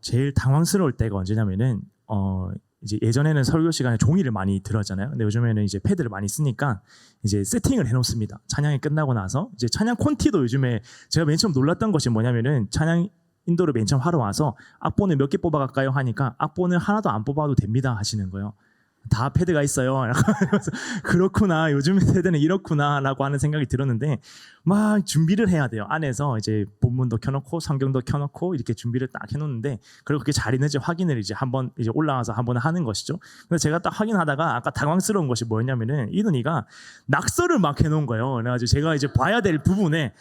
제일 당황스러울 때가 언제냐면은 이제 예전에는 설교 시간에 종이를 많이 들었잖아요. 근데 요즘에는 이제 패드를 많이 쓰니까 이제 세팅을 해놓습니다. 찬양이 끝나고 나서 이제 찬양 콘티도 요즘에 제가 맨 처음 놀랐던 것이 뭐냐면은 찬양 인도를 맨 처음 하러 와서 악보는 몇 개 뽑아갈까요 하니까 악보는 하나도 안 뽑아도 됩니다 하시는 거예요. 다 패드가 있어요. 그렇구나. 요즘 세대는 이렇구나라고 하는 생각이 들었는데 막 준비를 해야 돼요. 안에서 이제 본문도 켜놓고 성경도 켜놓고 이렇게 준비를 딱 해놓는데 그리고 그게 잘 있는지 확인을 이제 한번 이제 올라와서 한번 하는 것이죠. 근데 제가 딱 확인하다가 아까 당황스러운 것이 뭐였냐면은 이든이가 낙서를 막 해놓은 거예요. 그래가지고 제가 이제 봐야 될 부분에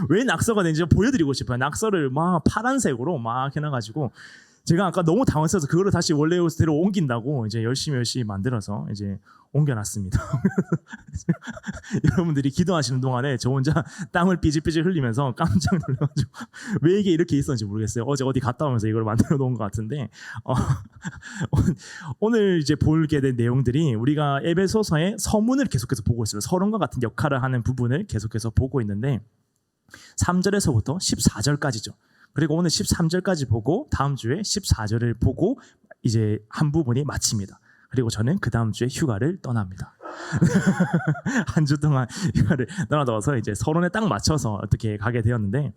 왜 낙서가 되는지 보여드리고 싶어요. 낙서를 막 파란색으로 막 해놔가지고. 제가 아까 너무 당황해서 그거를 다시 원래 대로 옮긴다고 이제 열심히 만들어서 이제 옮겨놨습니다. 여러분들이 기도하시는 동안에 저 혼자 땀을 삐질삐질 흘리면서 깜짝 놀라가지고 왜 이게 이렇게 있었는지 모르겠어요. 어제 어디 갔다 오면서 이걸 만들어 놓은 것 같은데 오늘 이제 보게 된 내용들이 우리가 에베소서의 서문을 계속해서 보고 있어요. 서론과 같은 역할을 하는 부분을 계속해서 보고 있는데 3절에서부터 14절까지죠. 그리고 오늘 13절까지 보고 다음 주에 14절을 보고 이제 한 부분이 마칩니다. 그리고 저는 그 다음 주에 휴가를 떠납니다. 한 주 동안 휴가를 떠나서 이제 서론에 딱 맞춰서 어떻게 가게 되었는데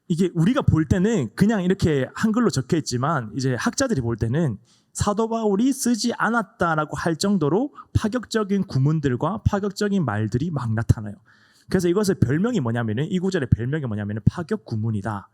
이게 우리가 볼 때는 그냥 이렇게 한글로 적혀 있지만 이제 학자들이 볼 때는 사도 바울이 쓰지 않았다라고 할 정도로 파격적인 구문들과 파격적인 말들이 막 나타나요. 그래서 이것의 별명이 뭐냐면은 이 구절의 별명이 뭐냐면은 파격 구문이다.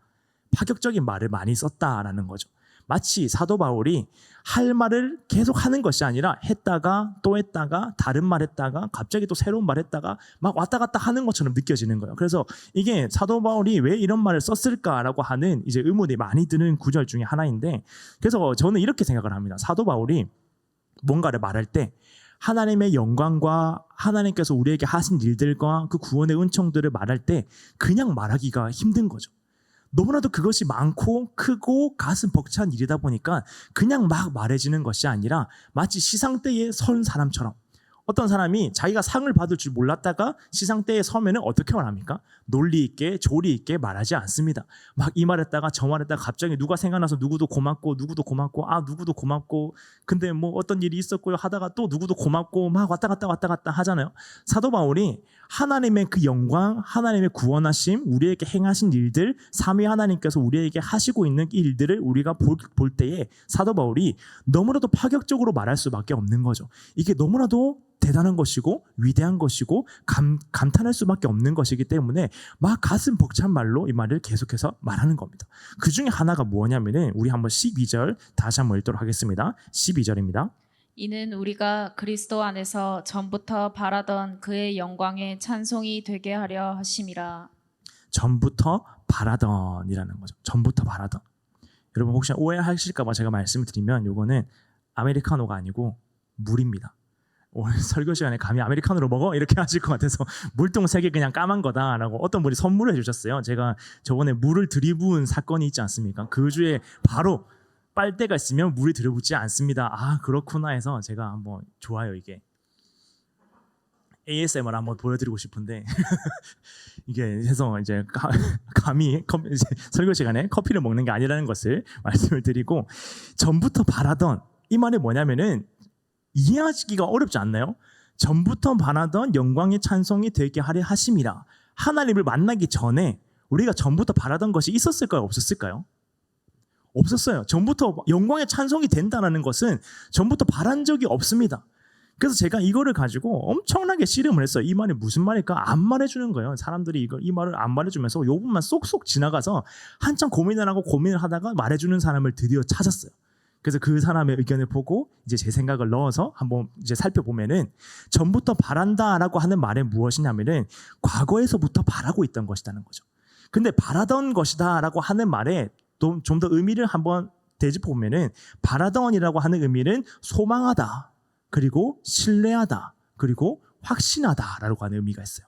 파격적인 말을 많이 썼다라는 거죠. 마치 사도 바울이 할 말을 계속 하는 것이 아니라 했다가 또 했다가 다른 말 했다가 갑자기 또 새로운 말 했다가 막 왔다 갔다 하는 것처럼 느껴지는 거예요. 그래서 이게 사도 바울이 왜 이런 말을 썼을까라고 하는 이제 의문이 많이 드는 구절 중에 하나인데 그래서 저는 이렇게 생각을 합니다. 사도 바울이 뭔가를 말할 때 하나님의 영광과 하나님께서 우리에게 하신 일들과 그 구원의 은총들을 말할 때 그냥 말하기가 힘든 거죠. 너무나도 그것이 많고 크고 가슴 벅찬 일이다 보니까 그냥 막 말해지는 것이 아니라 마치 시상대에 선 사람처럼 어떤 사람이 자기가 상을 받을 줄 몰랐다가 시상대에 서면은 어떻게 말합니까? 논리 있게 조리 있게 말하지 않습니다. 막 이 말했다가 저 말했다가 갑자기 누가 생각나서 누구도 고맙고 누구도 고맙고 누구도 고맙고 근데 뭐 어떤 일이 있었고요 하다가 또 누구도 고맙고 막 왔다 갔다 하잖아요. 사도 바울이 하나님의 그 영광, 하나님의 구원하심, 우리에게 행하신 일들, 삼위 하나님께서 우리에게 하시고 있는 일들을 우리가 볼 때에 사도 바울이 너무나도 파격적으로 말할 수밖에 없는 거죠. 이게 너무나도 대단한 것이고 위대한 것이고 감탄할 수밖에 없는 것이기 때문에 막 가슴 벅찬 말로 이 말을 계속해서 말하는 겁니다. 그 중에 하나가 뭐냐면은 우리 한번 12절 다시 한번 읽도록 하겠습니다. 12절입니다. 이는 우리가 그리스도 안에서 전부터 바라던 그의 영광의 찬송이 되게 하려 하심이라. 전부터 바라던이라는 거죠. 전부터 바라던. 여러분 혹시 오해하실까 봐 제가 말씀을 드리면 이거는 아메리카노가 아니고 물입니다. 오늘 설교 시간에 감히 아메리카노로 먹어? 이렇게 하실 것 같아서 물통 3개 그냥 까만 거다라고 어떤 분이 선물을 해주셨어요. 제가 저번에 물을 들이부은 사건이 있지 않습니까? 그 주에 바로 빨대가 있으면 물이 들어붙지 않습니다. 그렇구나 해서 제가 한번 좋아요 이게. ASMR 한번 보여드리고 싶은데 이게 해서 이제 감히 이제 설교 시간에 커피를 먹는 게 아니라는 것을 말씀을 드리고 전부터 바라던 이 말이 뭐냐면은 이해하기가 어렵지 않나요? 전부터 바라던 영광의 찬송이 되게 하려 하심이라. 하나님을 만나기 전에 우리가 전부터 바라던 것이 있었을까요? 없었을까요? 없었어요. 전부터 영광의 찬송이 된다는 것은 전부터 바란 적이 없습니다. 그래서 제가 이거를 가지고 엄청나게 씨름을 했어요. 이 말이 무슨 말일까? 안 말해주는 거예요. 사람들이 이 말을 안 말해주면서 요 부분만 쏙쏙 지나가서 한참 고민을 하다가 말해주는 사람을 드디어 찾았어요. 그래서 그 사람의 의견을 보고 이제 제 생각을 넣어서 한번 이제 살펴보면은 전부터 바란다라고 하는 말은 무엇이냐면은 과거에서부터 바라고 있던 것이라는 거죠. 근데 바라던 것이다라고 하는 말에 좀 더 의미를 한번 되짚어 보면은 바라던이라고 하는 의미는 소망하다, 그리고 신뢰하다, 그리고 확신하다라고 하는 의미가 있어요.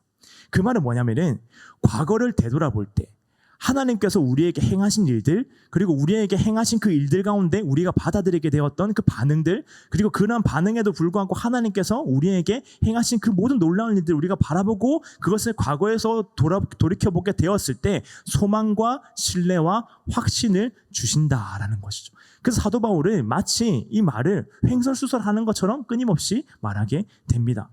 그 말은 뭐냐면은 과거를 되돌아볼 때 하나님께서 우리에게 행하신 일들, 그리고 우리에게 행하신 그 일들 가운데 우리가 받아들이게 되었던 그 반응들, 그리고 그런 반응에도 불구하고 하나님께서 우리에게 행하신 그 모든 놀라운 일들을 우리가 바라보고 그것을 과거에서 돌이켜보게 되었을 때 소망과 신뢰와 확신을 주신다라는 것이죠. 그래서 사도 바울은 마치 이 말을 횡설수설하는 것처럼 끊임없이 말하게 됩니다.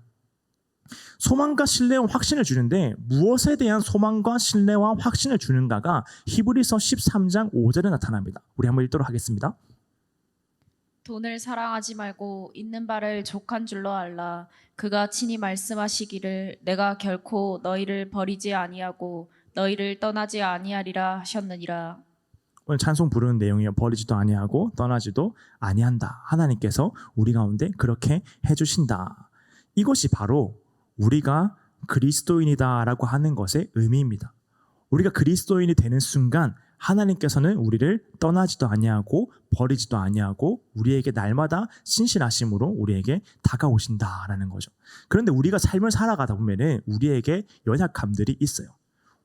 소망과 신뢰와 확신을 주는데 무엇에 대한 소망과 신뢰와 확신을 주는가가 히브리서 13장 5절에 나타납니다. 우리 한번 읽도록 하겠습니다. 돈을 사랑하지 말고 있는 바를 족한 줄로 알라. 그가 친히 말씀하시기를 내가 결코 너희를 버리지 아니하고 너희를 떠나지 아니하리라 하셨느니라. 오늘 찬송 부르는 내용이요. 버리지도 아니하고 떠나지도 아니한다. 하나님께서 우리 가운데 그렇게 해주신다. 이것이 바로 우리가 그리스도인이다라고 하는 것의 의미입니다. 우리가 그리스도인이 되는 순간 하나님께서는 우리를 떠나지도 아니하고 버리지도 아니하고 우리에게 날마다 신실하심으로 우리에게 다가오신다라는 거죠. 그런데 우리가 삶을 살아가다 보면은 우리에게 연약함들이 있어요.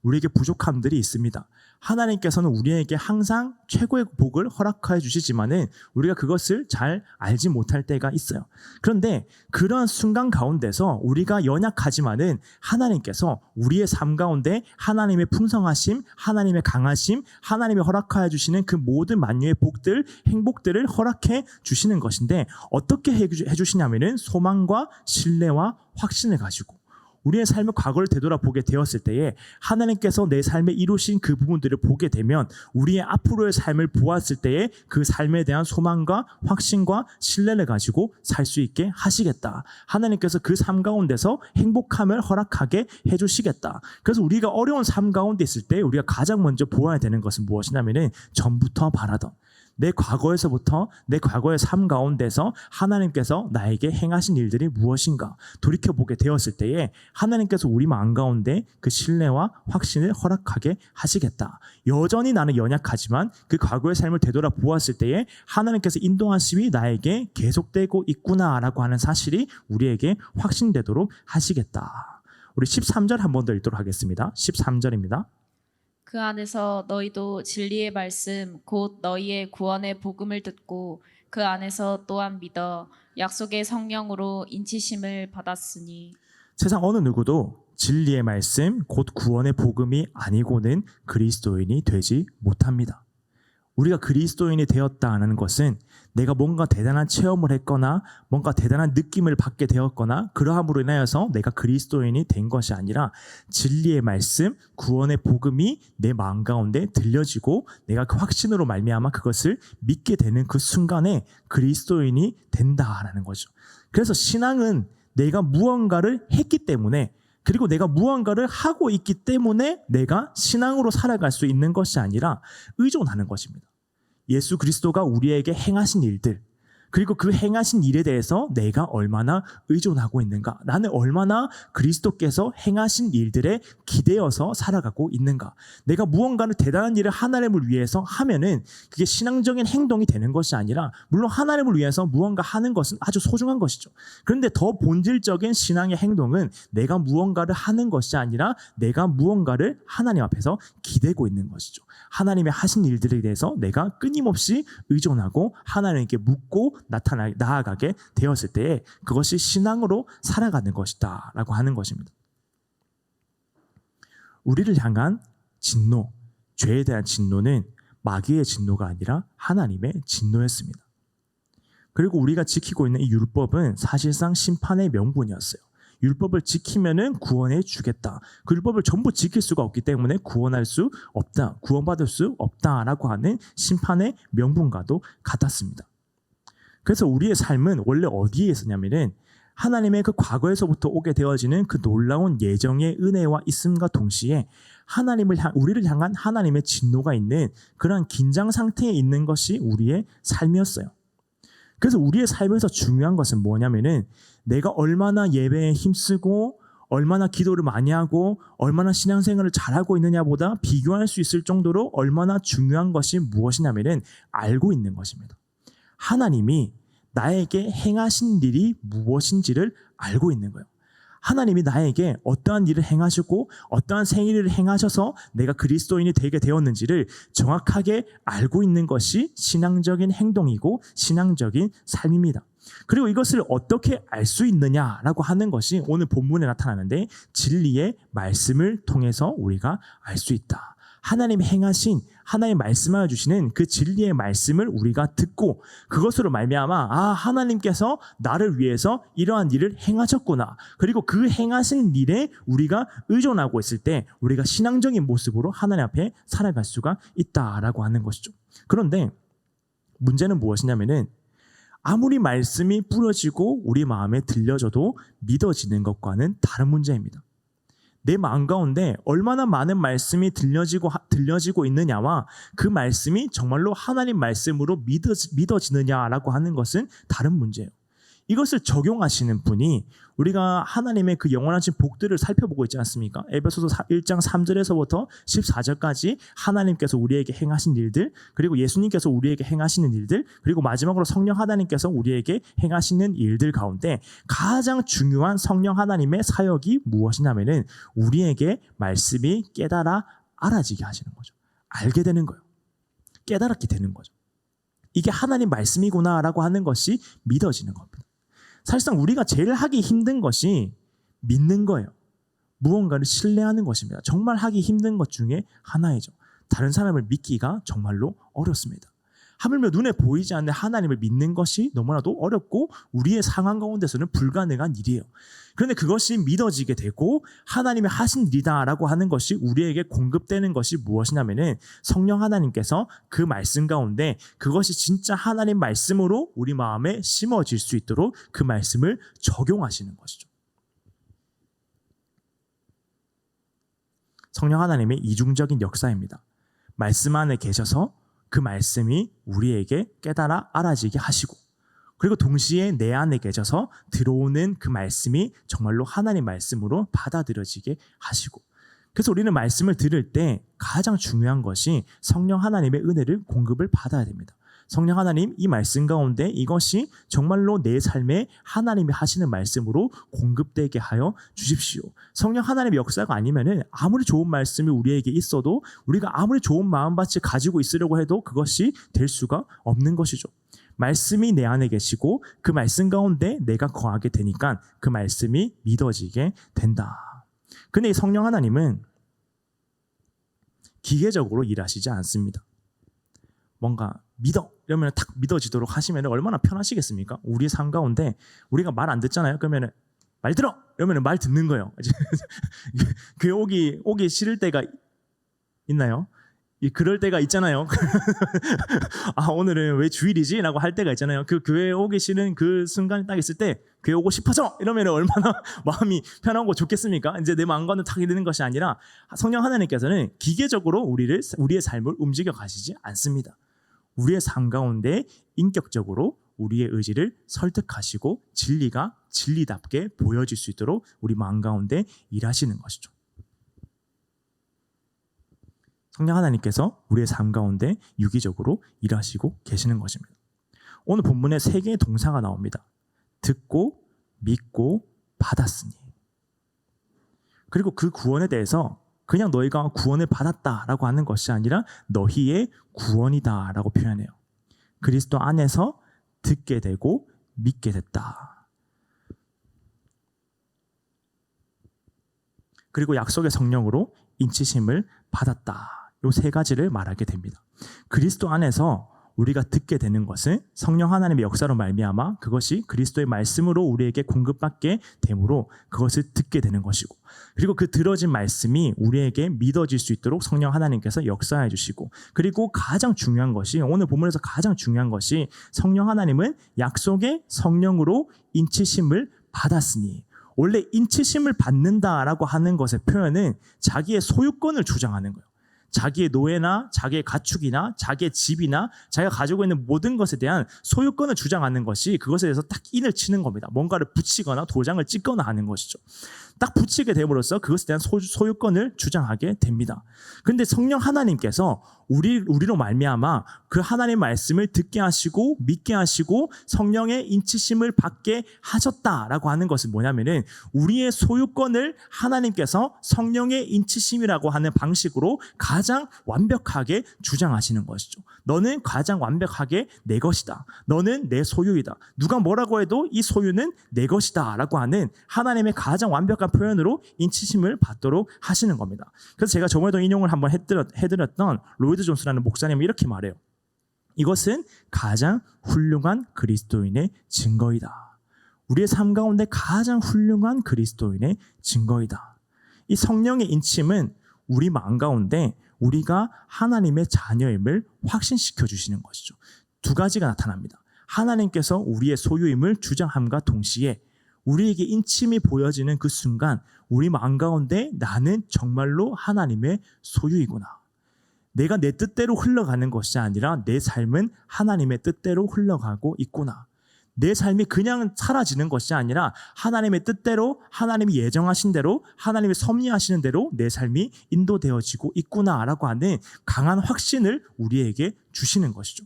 우리에게 부족함들이 있습니다. 하나님께서는 우리에게 항상 최고의 복을 허락해 주시지만은 우리가 그것을 잘 알지 못할 때가 있어요. 그런데 그런 순간 가운데서 우리가 연약하지만은 하나님께서 우리의 삶 가운데 하나님의 풍성하심, 하나님의 강하심, 하나님이 허락해 주시는 그 모든 만유의 복들, 행복들을 허락해 주시는 것인데 어떻게 해 주시냐면은 소망과 신뢰와 확신을 가지고 우리의 삶의 과거를 되돌아보게 되었을 때에 하나님께서 내 삶에 이루신 그 부분들을 보게 되면 우리의 앞으로의 삶을 보았을 때에 그 삶에 대한 소망과 확신과 신뢰를 가지고 살 수 있게 하시겠다. 하나님께서 그 삶 가운데서 행복함을 허락하게 해주시겠다. 그래서 우리가 어려운 삶 가운데 있을 때 우리가 가장 먼저 보아야 되는 것은 무엇이냐면은 전부터 바라던 내 과거에서부터 내 과거의 삶 가운데서 하나님께서 나에게 행하신 일들이 무엇인가 돌이켜보게 되었을 때에 하나님께서 우리 마음 가운데 그 신뢰와 확신을 허락하게 하시겠다. 여전히 나는 연약하지만 그 과거의 삶을 되돌아보았을 때에 하나님께서 인도하심이 나에게 계속되고 있구나라고 하는 사실이 우리에게 확신되도록 하시겠다. 우리 13절 한 번 더 읽도록 하겠습니다. 13절입니다. 그 안에서 너희도 진리의 말씀 곧 너희의 구원의 복음을 듣고 그 안에서 또한 믿어 약속의 성령으로 인치심을 받았으니. 세상 어느 누구도 진리의 말씀 곧 구원의 복음이 아니고는 그리스도인이 되지 못합니다. 우리가 그리스도인이 되었다는 것은 내가 뭔가 대단한 체험을 했거나 뭔가 대단한 느낌을 받게 되었거나 그러함으로 인하여서 내가 그리스도인이 된 것이 아니라 진리의 말씀, 구원의 복음이 내 마음 가운데 들려지고 내가 그 확신으로 말미암아 그것을 믿게 되는 그 순간에 그리스도인이 된다라는 거죠. 그래서 신앙은 내가 무언가를 했기 때문에 그리고 내가 무언가를 하고 있기 때문에 내가 신앙으로 살아갈 수 있는 것이 아니라 의존하는 것입니다. 예수 그리스도가 우리에게 행하신 일들, 그리고 그 행하신 일에 대해서 내가 얼마나 의존하고 있는가, 나는 얼마나 그리스도께서 행하신 일들에 기대어서 살아가고 있는가. 내가 무언가를 대단한 일을 하나님을 위해서 하면은 그게 신앙적인 행동이 되는 것이 아니라 물론 하나님을 위해서 무언가 하는 것은 아주 소중한 것이죠. 그런데 더 본질적인 신앙의 행동은 내가 무언가를 하는 것이 아니라 내가 무언가를 하나님 앞에서 기대고 있는 것이죠. 하나님의 하신 일들에 대해서 내가 끊임없이 의존하고 하나님께 묻고 나아가게 되었을 때에 그것이 신앙으로 살아가는 것이다 라고 하는 것입니다. 우리를 향한 진노, 죄에 대한 진노는 마귀의 진노가 아니라 하나님의 진노였습니다. 그리고 우리가 지키고 있는 이 율법은 사실상 심판의 명분이었어요. 율법을 지키면은 구원해 주겠다. 그 율법을 전부 지킬 수가 없기 때문에 구원할 수 없다, 구원받을 수 없다라고 하는 심판의 명분과도 같았습니다. 그래서 우리의 삶은 원래 어디에 있었냐면은 하나님의 그 과거에서부터 오게 되어지는 그 놀라운 예정의 은혜와 있음과 동시에 우리를 향한 하나님의 진노가 있는 그런 긴장 상태에 있는 것이 우리의 삶이었어요. 그래서 우리의 삶에서 중요한 것은 뭐냐면은 내가 얼마나 예배에 힘쓰고 얼마나 기도를 많이 하고 얼마나 신앙생활을 잘하고 있느냐보다 비교할 수 있을 정도로 얼마나 중요한 것이 무엇이냐면은 알고 있는 것입니다. 하나님이 나에게 행하신 일이 무엇인지를 알고 있는 거예요. 하나님이 나에게 어떠한 일을 행하시고 어떠한 생일을 행하셔서 내가 그리스도인이 되게 되었는지를 정확하게 알고 있는 것이 신앙적인 행동이고 신앙적인 삶입니다. 그리고 이것을 어떻게 알 수 있느냐라고 하는 것이 오늘 본문에 나타나는데 진리의 말씀을 통해서 우리가 알 수 있다. 하나님이 행하신 하나님 말씀하여 주시는 그 진리의 말씀을 우리가 듣고 그것으로 말미암아 하나님께서 나를 위해서 이러한 일을 행하셨구나. 그리고 그 행하신 일에 우리가 의존하고 있을 때 우리가 신앙적인 모습으로 하나님 앞에 살아갈 수가 있다라고 하는 것이죠. 그런데 문제는 무엇이냐면은 아무리 말씀이 뿌려지고 우리 마음에 들려져도 믿어지는 것과는 다른 문제입니다. 내 마음 가운데 얼마나 많은 말씀이 들려지고 있느냐와 그 말씀이 정말로 하나님 말씀으로 믿어지느냐라고 하는 것은 다른 문제예요. 이것을 적용하시는 분이 우리가 하나님의 그 영원하신 복들을 살펴보고 있지 않습니까? 에베소서 1장 3절에서부터 14절까지 하나님께서 우리에게 행하신 일들, 그리고 예수님께서 우리에게 행하시는 일들, 그리고 마지막으로 성령 하나님께서 우리에게 행하시는 일들 가운데 가장 중요한 성령 하나님의 사역이 무엇이냐면은 우리에게 말씀이 깨달아 알아지게 하시는 거죠. 알게 되는 거예요. 깨달았게 되는 거죠. 이게 하나님 말씀이구나라고 하는 것이 믿어지는 겁니다. 사실상 우리가 제일 하기 힘든 것이 믿는 거예요. 무언가를 신뢰하는 것입니다. 정말 하기 힘든 것 중에 하나이죠. 다른 사람을 믿기가 정말로 어렵습니다. 하물며 눈에 보이지 않는 하나님을 믿는 것이 너무나도 어렵고 우리의 상황 가운데서는 불가능한 일이에요. 그런데 그것이 믿어지게 되고 하나님이 하신 일이다라고 하는 것이 우리에게 공급되는 것이 무엇이냐면은 성령 하나님께서 그 말씀 가운데 그것이 진짜 하나님 말씀으로 우리 마음에 심어질 수 있도록 그 말씀을 적용하시는 것이죠. 성령 하나님의 이중적인 역사입니다. 말씀 안에 계셔서 그 말씀이 우리에게 깨달아 알아지게 하시고 그리고 동시에 내 안에 계셔서 들어오는 그 말씀이 정말로 하나님 말씀으로 받아들여지게 하시고 그래서 우리는 말씀을 들을 때 가장 중요한 것이 성령 하나님의 은혜를 공급을 받아야 됩니다. 성령 하나님 이 말씀 가운데 이것이 정말로 내 삶에 하나님이 하시는 말씀으로 공급되게 하여 주십시오. 성령 하나님의 역사가 아니면은 아무리 좋은 말씀이 우리에게 있어도 우리가 아무리 좋은 마음밭을 가지고 있으려고 해도 그것이 될 수가 없는 것이죠. 말씀이 내 안에 계시고 그 말씀 가운데 내가 거하게 되니까 그 말씀이 믿어지게 된다. 근데 이 성령 하나님은 기계적으로 일하시지 않습니다. 뭔가 믿어 이러면 탁 믿어지도록 하시면 얼마나 편하시겠습니까? 우리 삶 가운데 우리가 말 안 듣잖아요. 그러면 말 들어 이러면 말 듣는 거예요. 교회 오기 싫을 때가 있나요? 그럴 때가 있잖아요. 오늘은 왜 주일이지? 라고 할 때가 있잖아요. 그 교회에 오기 싫은 그 순간이 딱 있을 때 교회 오고 싶어져! 이러면 얼마나 마음이 편하고 좋겠습니까? 이제 내 마음과는 탁 이르는 것이 아니라 성령 하나님께서는 기계적으로 우리의 삶을 움직여 가시지 않습니다. 우리의 삶 가운데 인격적으로 우리의 의지를 설득하시고 진리가 진리답게 보여질 수 있도록 우리 마음 가운데 일하시는 것이죠. 성령 하나님께서 우리의 삶 가운데 유기적으로 일하시고 계시는 것입니다. 오늘 본문에 3개의 동사가 나옵니다. 듣고, 믿고, 받았으니. 그리고 그 구원에 대해서 그냥 너희가 구원을 받았다라고 하는 것이 아니라 너희의 구원이다라고 표현해요. 그리스도 안에서 듣게 되고 믿게 됐다. 그리고 약속의 성령으로 인치심을 받았다. 이 3가지를 말하게 됩니다. 그리스도 안에서 우리가 듣게 되는 것은 성령 하나님의 역사로 말미암아 그것이 그리스도의 말씀으로 우리에게 공급받게 되므로 그것을 듣게 되는 것이고 그리고 그 들어진 말씀이 우리에게 믿어질 수 있도록 성령 하나님께서 역사해 주시고 그리고 가장 중요한 것이 오늘 본문에서 가장 중요한 것이 성령 하나님은 약속의 성령으로 인치심을 받았으니 원래 인치심을 받는다라고 하는 것의 표현은 자기의 소유권을 주장하는 거예요. 자기의 노예나 자기의 가축이나 자기의 집이나 자기가 가지고 있는 모든 것에 대한 소유권을 주장하는 것이 그것에 대해서 딱 인을 치는 겁니다. 뭔가를 붙이거나 도장을 찍거나 하는 것이죠. 딱 붙이게 됨으로써 그것에 대한 소유권을 주장하게 됩니다. 그런데 성령 하나님께서 우리로 말미암아 그 하나님의 말씀을 듣게 하시고 믿게 하시고 성령의 인치심을 받게 하셨다라고 하는 것은 뭐냐면은 우리의 소유권을 하나님께서 성령의 인치심이라고 하는 방식으로 가장 완벽하게 주장하시는 것이죠. 너는 가장 완벽하게 내 것이다. 너는 내 소유이다. 누가 뭐라고 해도 이 소유는 내 것이다 라고 하는 하나님의 가장 완벽한 표현으로 인치심을 받도록 하시는 겁니다. 그래서 제가 저번에도 인용을 한번 해드렸던 로이드 존스라는 목사님이 이렇게 말해요. 이것은 가장 훌륭한 그리스도인의 증거이다. 우리의 삶 가운데 가장 훌륭한 그리스도인의 증거이다. 이 성령의 인침은 우리 마음 가운데 우리가 하나님의 자녀임을 확신시켜 주시는 것이죠. 두 가지가 나타납니다. 하나님께서 우리의 소유임을 주장함과 동시에 우리에게 인침이 보여지는 그 순간 우리 마음 가운데 나는 정말로 하나님의 소유이구나. 내가 내 뜻대로 흘러가는 것이 아니라 내 삶은 하나님의 뜻대로 흘러가고 있구나. 내 삶이 그냥 사라지는 것이 아니라 하나님의 뜻대로 하나님이 예정하신 대로 하나님이 섭리하시는 대로 내 삶이 인도되어지고 있구나라고 하는 강한 확신을 우리에게 주시는 것이죠.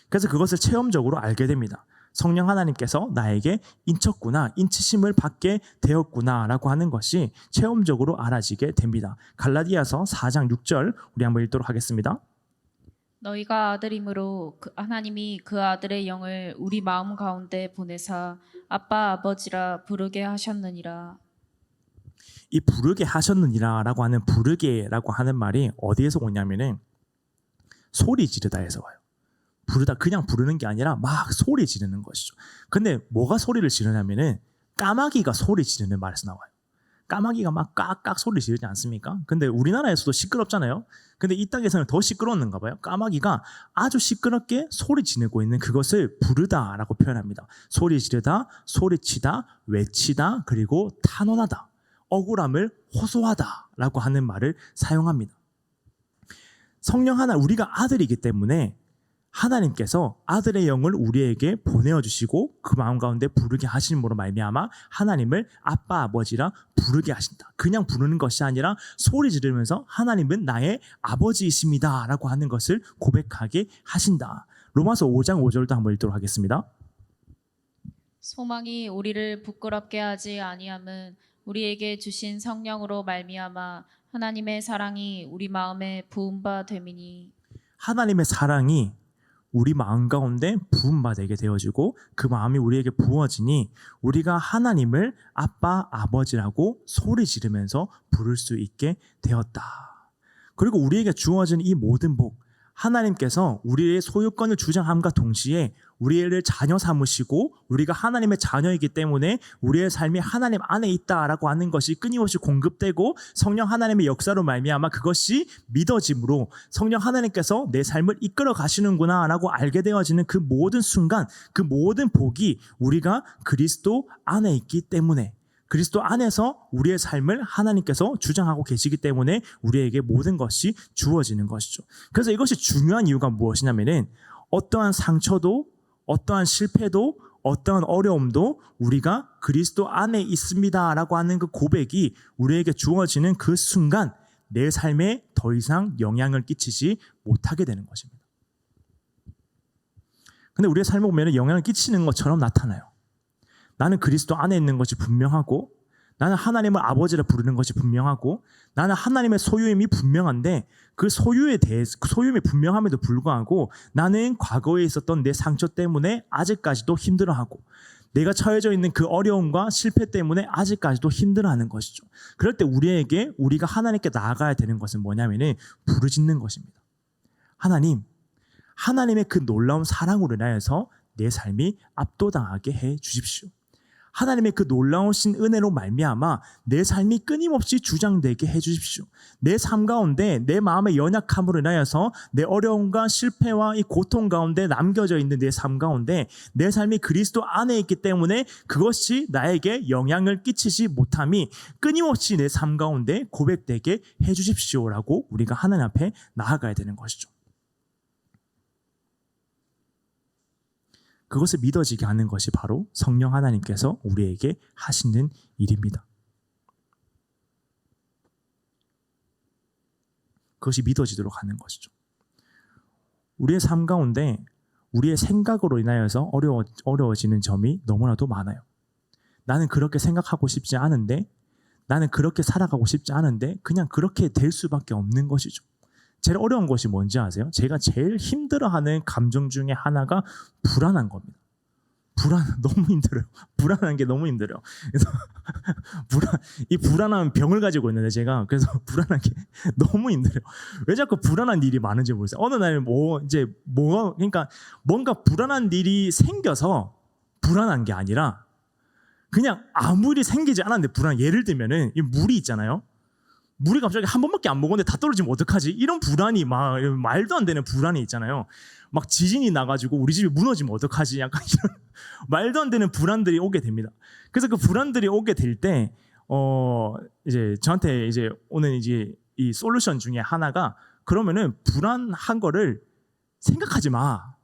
그래서 그것을 체험적으로 알게 됩니다. 성령 하나님께서 나에게 인쳤구나, 인치심을 받게 되었구나라고 하는 것이 체험적으로 알아지게 됩니다. 갈라디아서 4장 6절 우리 한번 읽도록 하겠습니다. 너희가 아들이므로 하나님이 그 아들의 영을 우리 마음 가운데 보내사 아빠 아버지라 부르게 하셨느니라. 이 부르게 하셨느니라라고 하는 부르게라고 하는 말이 어디에서 오냐면은 소리 지르다에서 와요. 부르다 그냥 부르는 게 아니라 막 소리 지르는 것이죠. 근데 뭐가 소리를 지르냐면은 까마귀가 소리 지르는 말에서 나와요. 까마귀가 막 깍깍 소리 지르지 않습니까? 근데 우리나라에서도 시끄럽잖아요. 근데 이 땅에서는 더 시끄러웠는가 봐요. 까마귀가 아주 시끄럽게 소리 지르고 있는 그것을 부르다라고 표현합니다. 소리 지르다, 소리치다, 외치다, 그리고 탄원하다, 억울함을 호소하다라고 하는 말을 사용합니다. 성령 하나 우리가 아들이기 때문에 하나님께서 아들의 영을 우리에게 보내어주시고 그 마음 가운데 부르게 하심으로 말미암아 하나님을 아빠 아버지라 부르게 하신다. 그냥 부르는 것이 아니라 소리 지르면서 하나님은 나의 아버지이십니다 라고 하는 것을 고백하게 하신다. 로마서 5장 5절도 한번 읽도록 하겠습니다. 소망이 우리를 부끄럽게 하지 아니함은 우리에게 주신 성령으로 말미암아 하나님의 사랑이 우리 마음에 부은 바 됨이니. 하나님의 사랑이 우리 마음 가운데 부음받게 되어지고 그 마음이 우리에게 부어지니 우리가 하나님을 아빠 아버지라고 소리 지르면서 부를 수 있게 되었다. 그리고 우리에게 주어진 이 모든 복, 하나님께서 우리의 소유권을 주장함과 동시에 우리를 자녀 삼으시고 우리가 하나님의 자녀이기 때문에 우리의 삶이 하나님 안에 있다라고 하는 것이 끊임없이 공급되고 성령 하나님의 역사로 말미암아 그것이 믿어짐으로 성령 하나님께서 내 삶을 이끌어 가시는구나라고 알게 되어지는 그 모든 순간, 그 모든 복이 우리가 그리스도 안에 있기 때문에, 그리스도 안에서 우리의 삶을 하나님께서 주장하고 계시기 때문에 우리에게 모든 것이 주어지는 것이죠. 그래서 이것이 중요한 이유가 무엇이냐면은 어떠한 상처도 어떠한 실패도 어떠한 어려움도 우리가 그리스도 안에 있습니다라고 하는 그 고백이 우리에게 주어지는 그 순간 내 삶에 더 이상 영향을 끼치지 못하게 되는 것입니다. 근데 우리의 삶을 보면 영향을 끼치는 것처럼 나타나요. 나는 그리스도 안에 있는 것이 분명하고 나는 하나님을 아버지라 부르는 것이 분명하고 나는 하나님의 소유임이 분명한데 그 소유에 대해서 그 소유임이 분명함에도 불구하고 나는 과거에 있었던 내 상처 때문에 아직까지도 힘들어하고 내가 처해져 있는 그 어려움과 실패 때문에 아직까지도 힘들어하는 것이죠. 그럴 때 우리가 하나님께 나아가야 되는 것은 뭐냐면은 부르짖는 것입니다. 하나님의 그 놀라운 사랑으로 인하여서 내 삶이 압도당하게 해 주십시오. 하나님의 그 놀라우신 은혜로 말미암아 내 삶이 끊임없이 주장되게 해 주십시오. 내 삶 가운데 내 마음의 연약함으로 인하여서 내 어려움과 실패와 이 고통 가운데 남겨져 있는 내 삶 가운데 내 삶이 그리스도 안에 있기 때문에 그것이 나에게 영향을 끼치지 못함이 끊임없이 내 삶 가운데 고백되게 해 주십시오라고 우리가 하나님 앞에 나아가야 되는 것이죠. 그것을 믿어지게 하는 것이 바로 성령 하나님께서 우리에게 하시는 일입니다. 그것이 믿어지도록 하는 것이죠. 우리의 삶 가운데 우리의 생각으로 인하여서 어려워지는 점이 너무나도 많아요. 나는 그렇게 생각하고 싶지 않은데, 나는 그렇게 살아가고 싶지 않은데 그냥 그렇게 될 수밖에 없는 것이죠. 제일 어려운 것이 뭔지 아세요? 제가 제일 힘들어하는 감정 중에 하나가 불안한 겁니다. 너무 힘들어요. 불안한 게 너무 힘들어요. 그래서 이 불안한 병을 가지고 있는데 제가 그래서 불안한 게 너무 힘들어요. 왜 자꾸 불안한 일이 많은지 모르겠어요. 어느 날 그러니까 뭔가 불안한 일이 생겨서 불안한 게 아니라 그냥 아무 일이 생기지 않았는데 불안. 예를 들면은 이 물이 있잖아요. 물이 갑자기 한 번밖에 안 먹었는데 다 떨어지면 어떡하지? 이런 불안이 막 말도 안 되는 불안이 있잖아요. 막 지진이 나가지고 우리 집이 무너지면 어떡하지? 약간 이런 말도 안 되는 불안들이 오게 됩니다. 그래서 그 불안들이 오게 될 때 이제 저한테 이제 오는 이제 이 솔루션 중에 하나가 그러면은 불안한 거를 생각하지 마.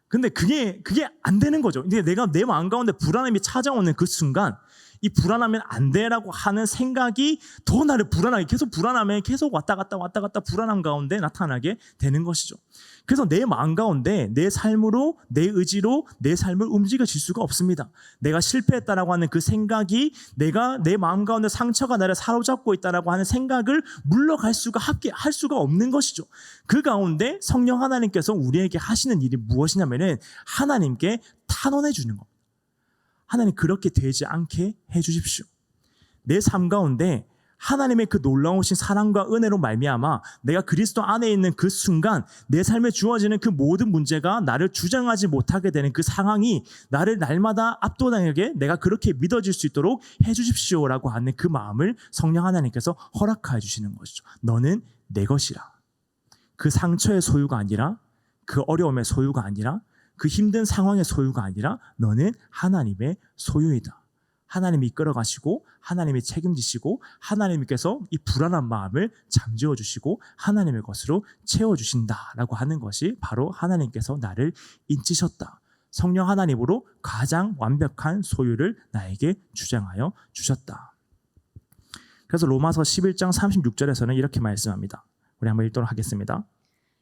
근데 그게 안 되는 거죠. 근데 내가 내 마음 가운데 불안함이 찾아오는 그 순간 이 불안하면 안 돼라고 하는 생각이 더 나를 불안하게 계속 불안하면 계속 왔다 갔다 불안한 가운데 나타나게 되는 것이죠. 그래서 내 마음 가운데 내 삶으로 내 의지로 내 삶을 움직여질 수가 없습니다. 내가 실패했다라고 하는 그 생각이 내가 내 마음 가운데 상처가 나를 사로잡고 있다라고 하는 생각을 물러갈 수가 할 수가 없는 것이죠. 그 가운데 성령 하나님께서 우리에게 하시는 일이 무엇이냐면은 하나님께 탄원해 주는 것. 하나님 그렇게 되지 않게 해주십시오. 내 삶 가운데 하나님의 그 놀라우신 사랑과 은혜로 말미암아 내가 그리스도 안에 있는 그 순간 내 삶에 주어지는 그 모든 문제가 나를 주장하지 못하게 되는 그 상황이 나를 날마다 압도당하게 내가 그렇게 믿어질 수 있도록 해주십시오라고 하는 그 마음을 성령 하나님께서 허락해 주시는 것이죠. 너는 내 것이라. 그 상처의 소유가 아니라 그 어려움의 소유가 아니라 그 힘든 상황의 소유가 아니라 너는 하나님의 소유이다. 하나님이 이끌어 가시고 하나님이 책임지시고 하나님께서 이 불안한 마음을 잠재워 주시고 하나님의 것으로 채워 주신다라고 하는 것이 바로 하나님께서 나를 인치셨다. 성령 하나님으로 가장 완벽한 소유를 나에게 주장하여 주셨다. 그래서 로마서 11장 36절에서는 이렇게 말씀합니다. 우리 한번 읽도록 하겠습니다.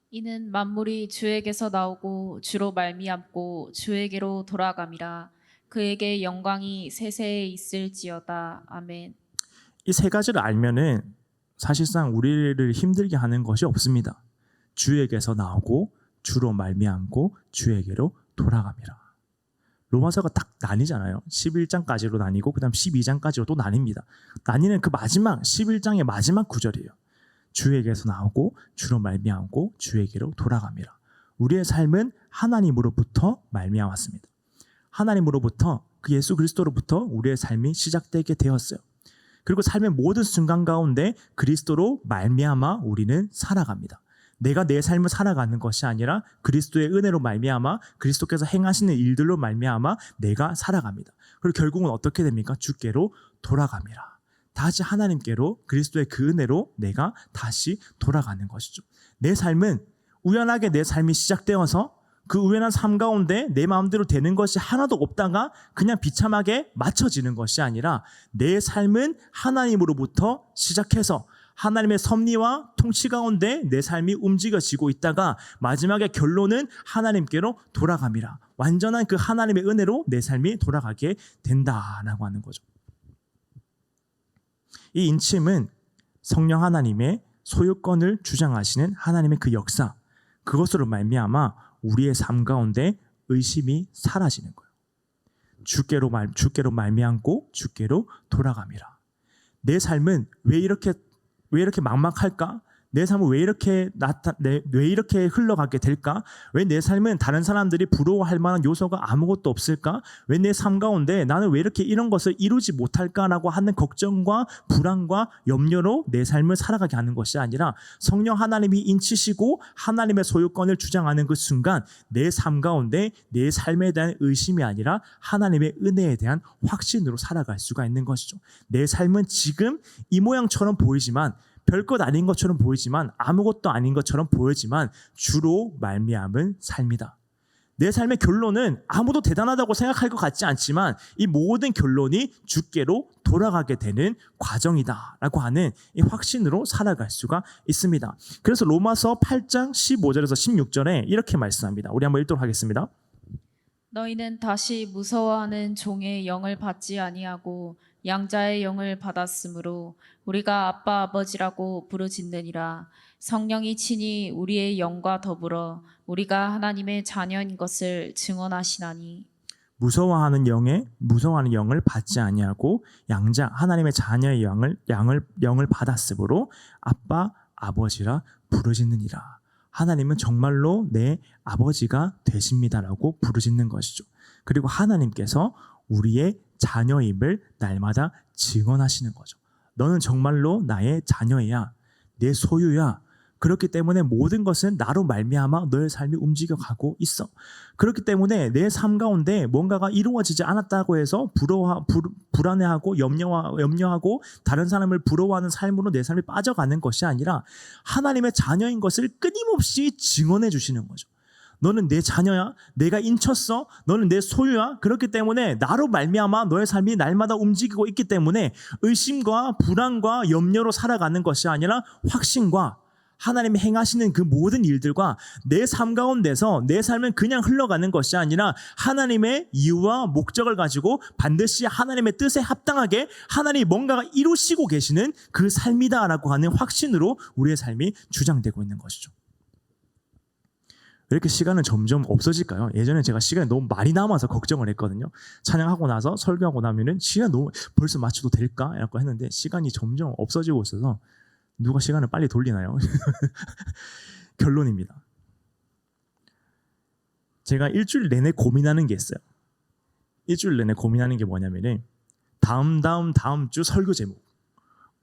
이는 만물이 주에게서 나오고 주로 말미암고 주에게로 돌아감이라. 그에게 영광이 세세에 있을지어다. 아멘. 이 세 가지를 알면은 사실상 우리를 힘들게 하는 것이 없습니다. 주에게서 나오고 주로 말미암고 주에게로 돌아감이라. 로마서가 딱 나뉘잖아요. 11장까지로 나뉘고 그다음 12장까지로 또 나뉩니다. 나뉘는 그 마지막 11장의 마지막 구절이에요. 주에게서 나오고 주로 말미암고 주에게로 돌아갑니다. 우리의 삶은 하나님으로부터 말미암았습니다. 하나님으로부터 그 예수 그리스도로부터 우리의 삶이 시작되게 되었어요. 그리고 삶의 모든 순간 가운데 그리스도로 말미암아 우리는 살아갑니다. 내가 내 삶을 살아가는 것이 아니라 그리스도의 은혜로 말미암아 그리스도께서 행하시는 일들로 말미암아 내가 살아갑니다. 그리고 결국은 어떻게 됩니까? 주께로 돌아갑니다. 다시 하나님께로 그리스도의 그 은혜로 내가 다시 돌아가는 것이죠. 내 삶은 우연하게 내 삶이 시작되어서 그 우연한 삶 가운데 내 마음대로 되는 것이 하나도 없다가 그냥 비참하게 맞춰지는 것이 아니라 내 삶은 하나님으로부터 시작해서 하나님의 섭리와 통치 가운데 내 삶이 움직여지고 있다가 마지막에 결론은 하나님께로 돌아갑니다. 완전한 그 하나님의 은혜로 내 삶이 돌아가게 된다라고 하는 거죠. 이 인침은 성령 하나님의 소유권을 주장하시는 하나님의 그 역사, 그것으로 말미암아 우리의 삶 가운데 의심이 사라지는 거예요. 주께로 말미암고 주께로 돌아갑니다. 내 삶은 왜 이렇게 막막할까? 내 삶은 왜 이렇게 흘러가게 될까? 왜 내 삶은 다른 사람들이 부러워할 만한 요소가 아무것도 없을까? 왜 내 삶 가운데 나는 왜 이렇게 이런 것을 이루지 못할까라고 하는 걱정과 불안과 염려로 내 삶을 살아가게 하는 것이 아니라 성령 하나님이 인치시고 하나님의 소유권을 주장하는 그 순간 내 삶 가운데 내 삶에 대한 의심이 아니라 하나님의 은혜에 대한 확신으로 살아갈 수가 있는 것이죠. 내 삶은 지금 이 모양처럼 보이지만 별것 아닌 것처럼 보이지만 아무것도 아닌 것처럼 보이지만 주로 말미암은 삶이다. 내 삶의 결론은 아무도 대단하다고 생각할 것 같지 않지만 이 모든 결론이 주께로 돌아가게 되는 과정이다라고 하는 이 확신으로 살아갈 수가 있습니다. 그래서 로마서 8장 15절에서 16절에 이렇게 말씀합니다. 우리 한번 읽도록 하겠습니다. 너희는 다시 무서워하는 종의 영을 받지 아니하고 양자의 영을 받았으므로 우리가 아빠 아버지라고 부르짖느니라. 성령이 친히 우리의 영과 더불어 우리가 하나님의 자녀인 것을 증언하시나니. 무서워하는 영을 받지 아니하고 양자 하나님의 자녀의 영을 받았으므로 아빠 아버지라 부르짖느니라. 하나님은 정말로 내 아버지가 되십니다라고 부르짖는 것이죠. 그리고 하나님께서 우리의 자녀임을 날마다 증언하시는 거죠. 너는 정말로 나의 자녀야, 내 소유야. 그렇기 때문에 모든 것은 나로 말미암아 너의 삶이 움직여가고 있어. 그렇기 때문에 내 삶 가운데 뭔가가 이루어지지 않았다고 해서 불안해하고 염려하고 다른 사람을 부러워하는 삶으로 내 삶이 빠져가는 것이 아니라 하나님의 자녀인 것을 끊임없이 증언해 주시는 거죠. 너는 내 자녀야. 내가 인쳤어. 너는 내 소유야. 그렇기 때문에 나로 말미암아 너의 삶이 날마다 움직이고 있기 때문에 의심과 불안과 염려로 살아가는 것이 아니라 확신과 하나님이 행하시는 그 모든 일들과 내 삶 가운데서 내 삶은 그냥 흘러가는 것이 아니라 하나님의 이유와 목적을 가지고 반드시 하나님의 뜻에 합당하게 하나님이 뭔가가 이루시고 계시는 그 삶이다라고 하는 확신으로 우리의 삶이 주장되고 있는 것이죠. 왜 이렇게 시간은 점점 없어질까요? 예전에 제가 시간이 너무 많이 남아서 걱정을 했거든요. 찬양하고 나서 설교하고 나면은 시간 너무 벌써 맞춰도 될까? 라고 했는데 시간이 점점 없어지고 있어서 누가 시간을 빨리 돌리나요? 결론입니다. 제가 일주일 내내 고민하는 게 있어요. 일주일 내내 고민하는 게 뭐냐면은 다음 주 설교 제목.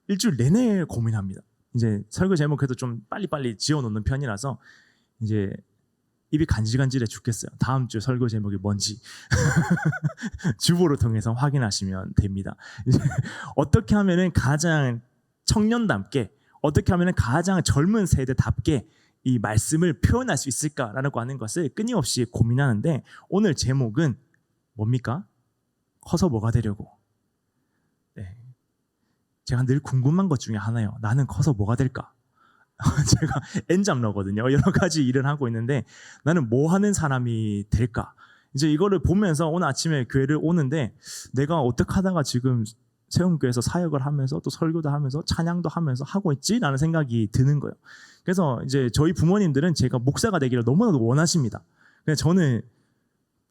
일주일 내내 고민합니다. 이제 설교 제목 그래도 좀 빨리빨리 지어놓는 편이라서 이제 입이 간질간질해 죽겠어요. 다음 주 설교 제목이 뭔지 주보를 통해서 확인하시면 됩니다. 이제 어떻게 하면은 가장 청년답게 어떻게 하면 가장 젊은 세대답게 이 말씀을 표현할 수 있을까라고 하는 것을 끊임없이 고민하는데 오늘 제목은 뭡니까? 커서 뭐가 되려고? 네. 제가 늘 궁금한 것 중에 하나예요. 나는 커서 뭐가 될까? 제가 엔잡러거든요. 여러 가지 일을 하고 있는데 나는 뭐 하는 사람이 될까? 이제 이거를 보면서 오늘 아침에 교회를 오는데 내가 어떻게 하다가 지금 세움교회에서 사역을 하면서 또 설교도 하면서 찬양도 하면서 하고 있지라는 생각이 드는 거예요. 그래서 이제 저희 부모님들은 제가 목사가 되기를 너무나도 원하십니다. 근데 저는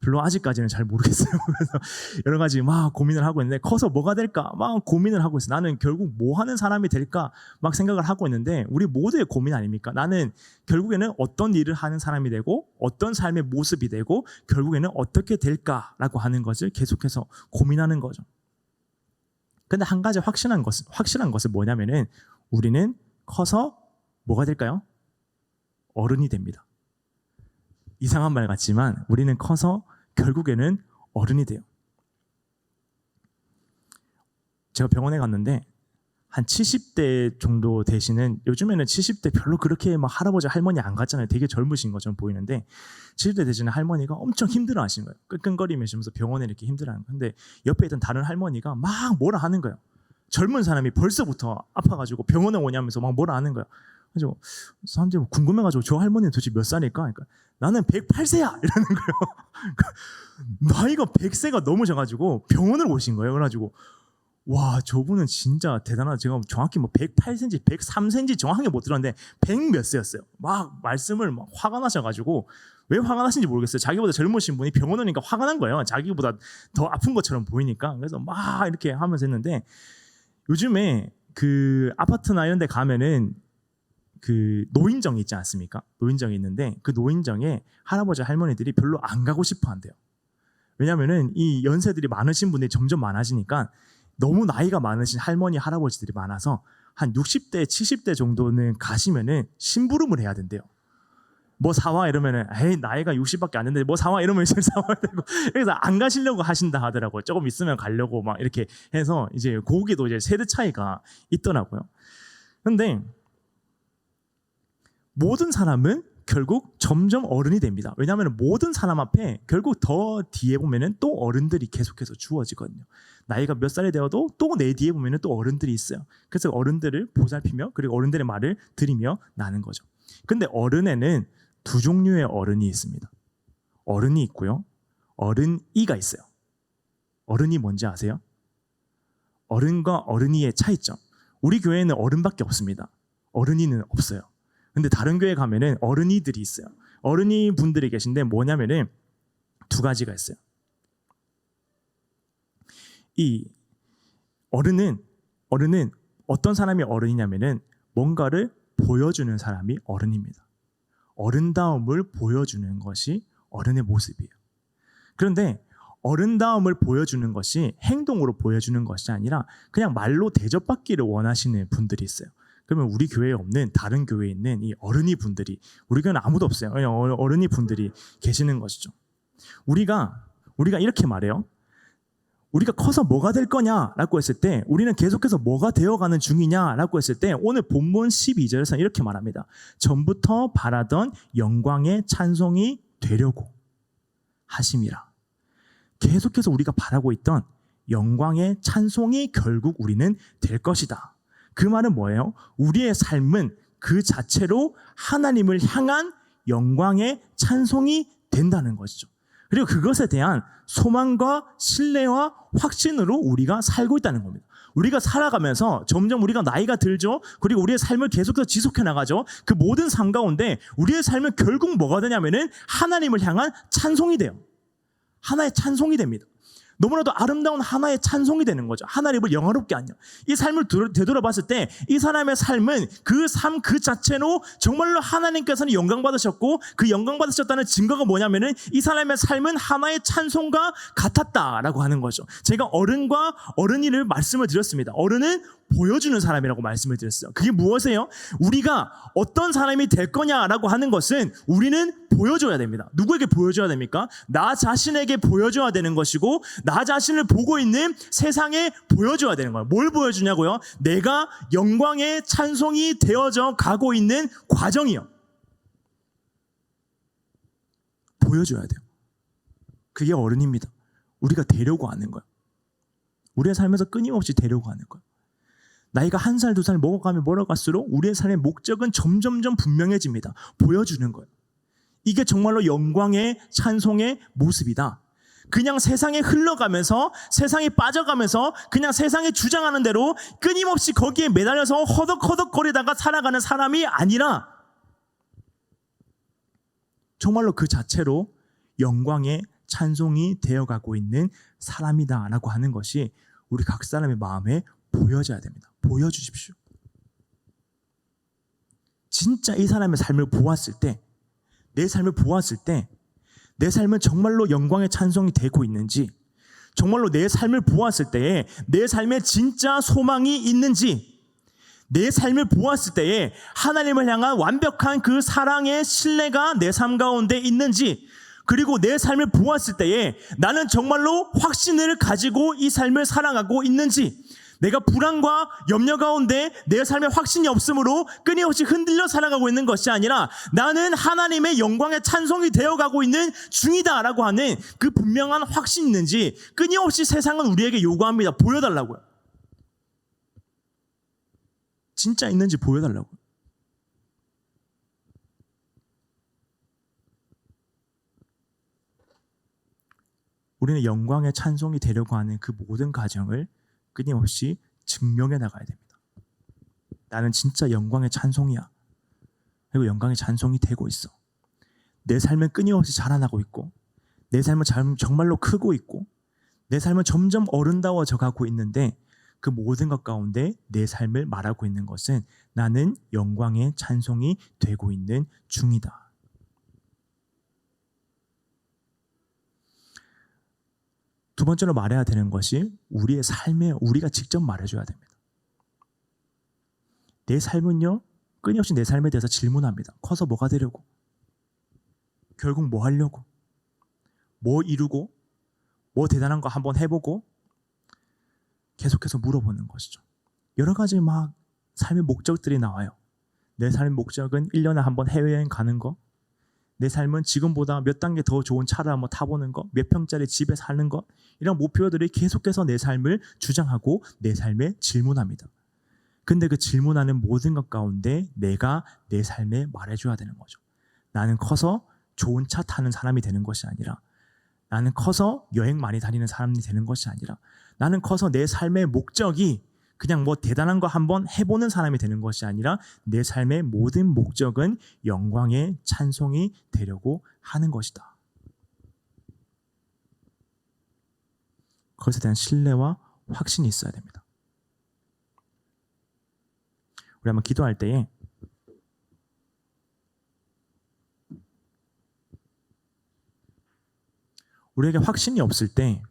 별로 아직까지는 잘 모르겠어요. 그래서 여러 가지 막 고민을 하고 있는데 커서 뭐가 될까 막 고민을 하고 있어요. 나는 결국 뭐 하는 사람이 될까 막 생각을 하고 있는데 우리 모두의 고민 아닙니까? 나는 결국에는 어떤 일을 하는 사람이 되고 어떤 삶의 모습이 되고 결국에는 어떻게 될까라고 하는 것을 계속해서 고민하는 거죠. 근데 한 가지 확실한 것은 뭐냐면은 우리는 커서 뭐가 될까요? 어른이 됩니다. 이상한 말 같지만 우리는 커서 결국에는 어른이 돼요. 제가 병원에 갔는데 한 70대 정도 되시는 요즘에는 70대 별로 그렇게 막 할아버지 할머니 안 같잖아요. 되게 젊으신 것처럼 보이는데 70대 되시는 할머니가 엄청 힘들어하시는 거예요. 끙끙거리면서 병원에 이렇게 힘들어하는 거예요. 근데 옆에 있던 다른 할머니가 막 뭐라 하는 거예요. 젊은 사람이 벌써부터 아파가지고 병원에 오냐면서 막 뭐라 하는 거예요. 그래서 사람들이 궁금해가지고 저 할머니는 도대체 몇 살일까? 그러니까 나는 108세야 이러는 거예요. 나이가 100세가 넘으셔가지고 병원을 오신 거예요. 그래가지고 와 저분은 진짜 대단하다. 제가 정확히 뭐 108cm, 103cm 정확하게 못 들었는데 100 몇 세였어요. 막 말씀을 막 화가 나셔가지고 왜 화가 나신지 모르겠어요. 자기보다 젊으신 분이 병원 오니까 화가 난 거예요. 자기보다 더 아픈 것처럼 보이니까. 그래서 막 이렇게 하면서 했는데 요즘에 그 아파트나 이런 데 가면은 그 노인정이 있지 않습니까? 노인정이 있는데 그 노인정에 할아버지 할머니들이 별로 안 가고 싶어 한대요. 왜냐면은 이 연세들이 많으신 분들이 점점 많아지니까 너무 나이가 많으신 할머니 할아버지들이 많아서 한 60대 70대 정도는 가시면은 심부름을 해야 된대요. 뭐 사와 이러면은 에이 나이가 60밖에 안 됐는데 뭐 사와 이러면 이제 사와야 되고 그래서 안 가시려고 하신다 하더라고요. 조금 있으면 가려고 막 이렇게 해서 이제 거기도 이제 세대 차이가 있더라고요. 근데 모든 사람은 결국 점점 어른이 됩니다. 왜냐하면 모든 사람 앞에 결국 더 뒤에 보면은 또 어른들이 계속해서 주어지거든요. 나이가 몇 살이 되어도 또 내 뒤에 보면은 또 어른들이 있어요. 그래서 어른들을 보살피며 그리고 어른들의 말을 들으며 나는 거죠. 근데 어른에는 두 종류의 어른이 있습니다. 어른이 있고요. 어른이가 있어요. 어른이 뭔지 아세요? 어른과 어른이의 차이점. 우리 교회에는 어른밖에 없습니다. 어른이는 없어요. 근데 다른 교회 가면은 어른이들이 있어요. 어른이 분들이 계신데 뭐냐면은 두 가지가 있어요. 이 어른은 어떤 사람이 어른이냐면은 뭔가를 보여주는 사람이 어른입니다. 어른다움을 보여주는 것이 어른의 모습이에요. 그런데 어른다움을 보여주는 것이 행동으로 보여주는 것이 아니라 그냥 말로 대접받기를 원하시는 분들이 있어요. 그러면 우리 교회에 없는 다른 교회에 있는 이 어른이 분들이, 우리 교회는 아무도 없어요. 어른이 분들이 계시는 것이죠. 우리가 이렇게 말해요. 우리가 커서 뭐가 될 거냐라고 했을 때 우리는 계속해서 뭐가 되어가는 중이냐라고 했을 때 오늘 본문 12절에서는 이렇게 말합니다. 전부터 바라던 영광의 찬송이 되려고 하심이라. 계속해서 우리가 바라고 있던 영광의 찬송이 결국 우리는 될 것이다. 그 말은 뭐예요? 우리의 삶은 그 자체로 하나님을 향한 영광의 찬송이 된다는 것이죠. 그리고 그것에 대한 소망과 신뢰와 확신으로 우리가 살고 있다는 겁니다. 우리가 살아가면서 점점 우리가 나이가 들죠. 그리고 우리의 삶을 계속해서 지속해 나가죠. 그 모든 삶 가운데 우리의 삶은 결국 뭐가 되냐면은 하나님을 향한 찬송이 돼요. 하나의 찬송이 됩니다. 너무나도 아름다운 하나의 찬송이 되는 거죠. 하나님을 영화롭게 하냐. 이 삶을 되돌아봤을 때 이 사람의 삶은 그 삶 그 자체로 정말로 하나님께서는 영광 받으셨고 그 영광 받으셨다는 증거가 뭐냐면은 이 사람의 삶은 하나의 찬송과 같았다라고 하는 거죠. 제가 어른과 어른이를 말씀을 드렸습니다. 어른은 보여주는 사람이라고 말씀을 드렸어요. 그게 무엇이에요? 우리가 어떤 사람이 될 거냐라고 하는 것은 우리는 보여줘야 됩니다. 누구에게 보여줘야 됩니까? 나 자신에게 보여줘야 되는 것이고 나 자신을 보고 있는 세상에 보여줘야 되는 거예요. 뭘 보여주냐고요? 내가 영광의 찬송이 되어져 가고 있는 과정이요. 보여줘야 돼요. 그게 어른입니다. 우리가 되려고 하는 거예요. 우리의 삶에서 끊임없이 되려고 하는 거예요. 나이가 1살, 2살 먹어가면 멀어갈수록 우리의 삶의 목적은 점점점 분명해집니다. 보여주는 거예요. 이게 정말로 영광의 찬송의 모습이다. 그냥 세상에 흘러가면서 세상에 빠져가면서 그냥 세상에 주장하는 대로 끊임없이 거기에 매달려서 허덕허덕거리다가 살아가는 사람이 아니라 정말로 그 자체로 영광의 찬송이 되어가고 있는 사람이다라고 하는 것이 우리 각 사람의 마음에 보여져야 됩니다. 보여주십시오. 진짜 이 사람의 삶을 보았을 때, 내 삶을 보았을 때 내 삶은 정말로 영광의 찬송이 되고 있는지, 정말로 내 삶을 보았을 때에 내 삶에 진짜 소망이 있는지, 내 삶을 보았을 때에 하나님을 향한 완벽한 그 사랑의 신뢰가 내 삶 가운데 있는지, 그리고 내 삶을 보았을 때에 나는 정말로 확신을 가지고 이 삶을 살아가고 있는지, 내가 불안과 염려 가운데 내 삶에 확신이 없으므로 끊임없이 흔들려 살아가고 있는 것이 아니라 나는 하나님의 영광의 찬송이 되어가고 있는 중이다라고 하는 그 분명한 확신이 있는지 끊임없이 세상은 우리에게 요구합니다. 보여달라고요. 진짜 있는지 보여달라고요. 우리는 영광의 찬송이 되려고 하는 그 모든 과정을 끊임없이 증명해 나가야 됩니다. 나는 진짜 영광의 찬송이야. 그리고 영광의 찬송이 되고 있어. 내 삶은 끊임없이 자라나고 있고 내 삶은 정말로 크고 있고 내 삶은 점점 어른다워져 가고 있는데 그 모든 것 가운데 내 삶을 말하고 있는 것은 나는 영광의 찬송이 되고 있는 중이다. 두 번째로 말해야 되는 것이 우리의 삶에 우리가 직접 말해줘야 됩니다. 내 삶은요, 끊임없이 내 삶에 대해서 질문합니다. 커서 뭐가 되려고? 결국 뭐 하려고? 뭐 이루고? 뭐 대단한 거 한번 해보고? 계속해서 물어보는 것이죠. 여러 가지 막 삶의 목적들이 나와요. 내 삶의 목적은 1년에 한 번 해외여행 가는 거, 내 삶은 지금보다 몇 단계 더 좋은 차를 한번 타보는 것, 몇 평짜리 집에 사는 것, 이런 목표들이 계속해서 내 삶을 주장하고 내 삶에 질문합니다. 근데 그 질문하는 모든 것 가운데 내가 내 삶에 말해줘야 되는 거죠. 나는 커서 좋은 차 타는 사람이 되는 것이 아니라, 나는 커서 여행 많이 다니는 사람이 되는 것이 아니라, 나는 커서 내 삶의 목적이 그냥 뭐 대단한 거 한번 해보는 사람이 되는 것이 아니라, 내 삶의 모든 목적은 영광의 찬송이 되려고 하는 것이다. 그것에 대한 신뢰와 확신이 있어야 됩니다. 우리 한번 기도할 때에 우리에게 확신이 없을 때,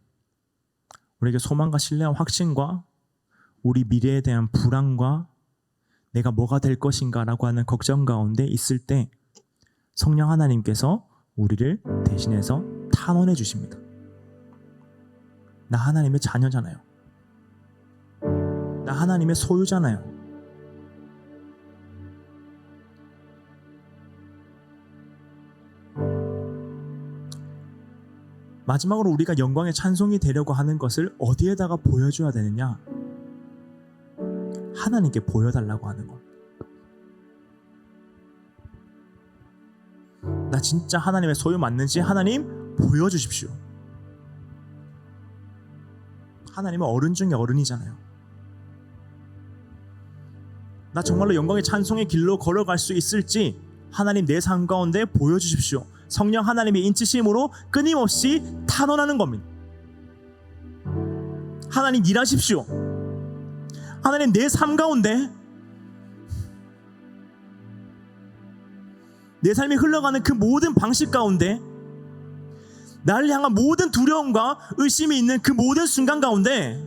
우리에게 소망과 신뢰와 확신과 우리 미래에 대한 불안과 내가 뭐가 될 것인가라고 하는 걱정 가운데 있을 때 성령 하나님께서 우리를 대신해서 탄원해 주십니다. 나 하나님의 자녀잖아요. 나 하나님의 소유잖아요. 마지막으로 우리가 영광의 찬송이 되려고 하는 것을 어디에다가 보여줘야 되느냐? 하나님께 보여달라고 하는 것. 나 진짜 하나님의 소유 맞는지 하나님 보여주십시오. 하나님은 어른 중에 어른이잖아요. 나 정말로 영광의 찬송의 길로 걸어갈 수 있을지 하나님 내 삶 가운데 보여주십시오. 성령 하나님의 인치심으로 끊임없이 탄원하는 겁니다. 하나님 일하십시오. 하나님 내 삶 가운데, 내 삶이 흘러가는 그 모든 방식 가운데, 나를 향한 모든 두려움과 의심이 있는 그 모든 순간 가운데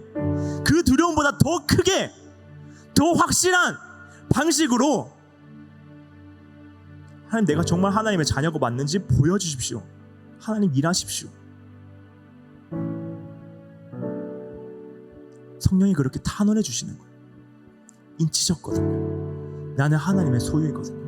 그 두려움보다 더 크게, 더 확실한 방식으로 하나님 내가 정말 하나님의 자녀가 맞는지 보여주십시오. 하나님 일하십시오. 성령이 그렇게 탄원해 주시는 거예요. 인치셨거든요. 나는 하나님의 소유이거든요.